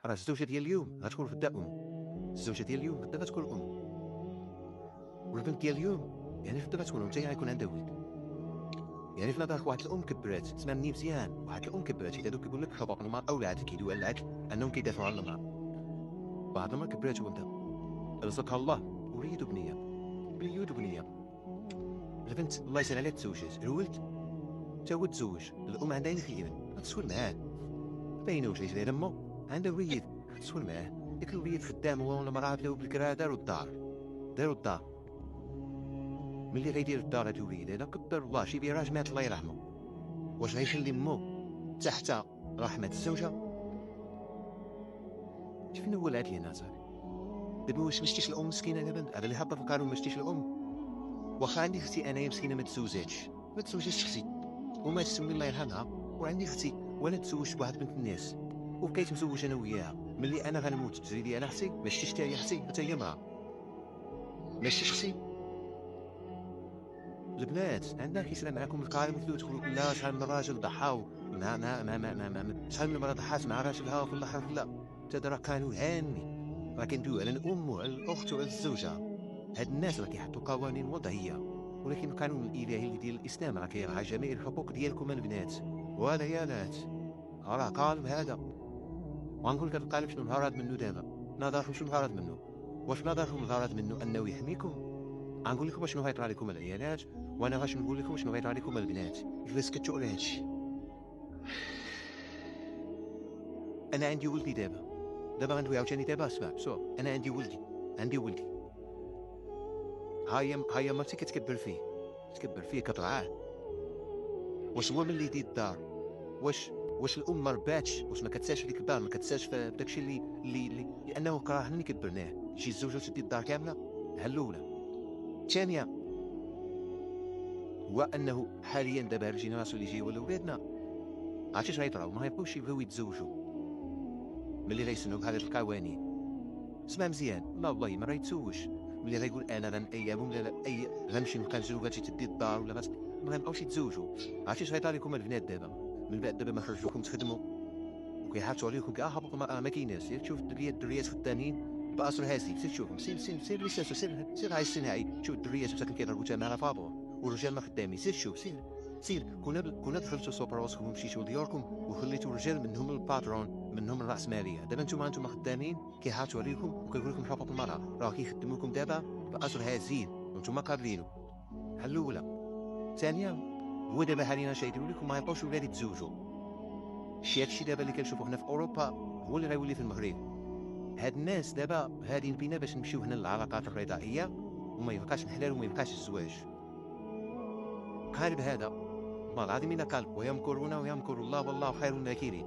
راه الزوجة ديال اليوم غتكون غدا الزوجة ديال اليوم غدا غتكون والبنت ديال اليوم يعني غدا غتكون حتى هي غيكون عندها ولد. يعني في نظرك واحد الام كبرات، اسمعني مزيان، واحد الام كبرات حيت هادوك كيقول لك حقوق المرأة اولاد كيدويو على العدل انهم كيدافعوا على المرأة. واحد المرأة كبرات وبنتها رزقها الله وليد وبنية، وليد وبنية. البنت الله يسهل عليها تزوجات، الولد تا هو تزوج، الام عندها خير غتسول معاه باينوش علاش غير امو عندها وليد غتسول معاه. ديك الوليد خدام هو ولا مراه بداو بالكرا داروا الدار ملي غيدير الدار هاد الوليد هذا قدر الله شي فيراج مات الله يرحمه، واش غيخلي مو تحت رحمة الزوجة؟ فين هو العدل هنا صاحبي؟ دابا واش مشتيش الام مسكينه دابا هذا اللي حاطه في القانون مشتيش الام؟ واخا عندي اختي انايا مسكينه ما تزوجاتش اختي وما تسمي الله يرحمها، وعندي اختي وانا تزوجت بواحد بنت الناس وبقيت مزوج انا وياها، ملي انا غنموت تجري لي انا اختي ما شتيش حتى هي اختي حتى هي امراه ما شتيش اختي. البنات عندنا كيسرى معاكم القائم مثلو تقولوا لا شحال من راجل ضحاو شحال من مرة ضحات مع راجلها وفي الاخر لا، حتى راه قانون هاني، راه كندويو على الام وعلى الاخت وعلى الزوجه. هاد الناس راه كيحطوا قوانين وضعيه، ولكن القانون الالهي اللي ديال الاسلام راه كيرعى جميع الحقوق ديالكم البنات والعيالات، راه قال بهذا. وغنقول لك هذا القالب شنو الغرض منه دابا، نظركم شنو الغرض منه؟ واش نظركم الغرض منه انه يحميكم؟ غنقول لكم شنو غيطرى لكم العيالات، وانا غاش نقول لكم شنو غيطرى لكم البنات. الا سكتوا على هادشي. انا عندي ولدي دابا غندوي عاوتاني دابا اسمع بسوا، انا عندي ولدي هاهي مرتي كتكبر فيه كترعاه. واش هو ملي يدي الدار واش الام ما رباتش، واش ما كتساش في ديك الدار، ما كتساش في داكشي اللي لانه كراهنا اللي كبرناه، تجي الزوجه وتدي الدار كامله؟ ها الاولى. الثانيه هو انه حاليا دابا الجينيراسيون اللي جاي ولا ولادنا عرفتي اش غيطراو؟ ما غيبقاوش يبغيو يتزوجوا ملي غيسنوا بهاد القوانين. اسمع مزيان، لا والله ما غيتزوجش ملي غيقول انا غنأيبهم لا اي غنمشي نلقى زوجاتي تدي الدار ولا ما غنبقاوش يتزوجوا. عرفتي اش غيطرى لكم البنات دابا؟ من بعد دابا ما خرجوكم تخدموا وكيحاتوا عليكم حقوق المرأة ما كايناش. سير تشوف الدريات خدامين بأسر هازي، سير تشوفهم، سير ليساسو، سير غاي الصناعي تشوف الدريات مساكن كيضربوا تمارا فابور والرجال ما خدامين. سير شوف، سير كنا دخلتوا سوبر راسكم ومشيتوا لدياركم وخليتوا الرجال منهم الباترون منهم الرأسمالية. دابا انتم خدامين كيحاتوا عليكم وكيقول لكم حقوق المرأة، راه كيخدموكم دابا بأسر هازين وانتم قابلينه. ها الاولى. ثانيا هو دابا حاليا شايديروا لكم ما يبقاوش الولاد يتزوجوا. هادشي دابا اللي كنشوفو هنا في اوروبا هو اللي غيولي في المغرب. هاد الناس دابا هادين بينا باش نمشيو هنا للعلاقات الرضائيه وما يبقاش الحلال وما يبقاش الزواج. قالب هذا والله العظيم الا قالب، ويمكرون ويمكر الله والله خير الماكرين.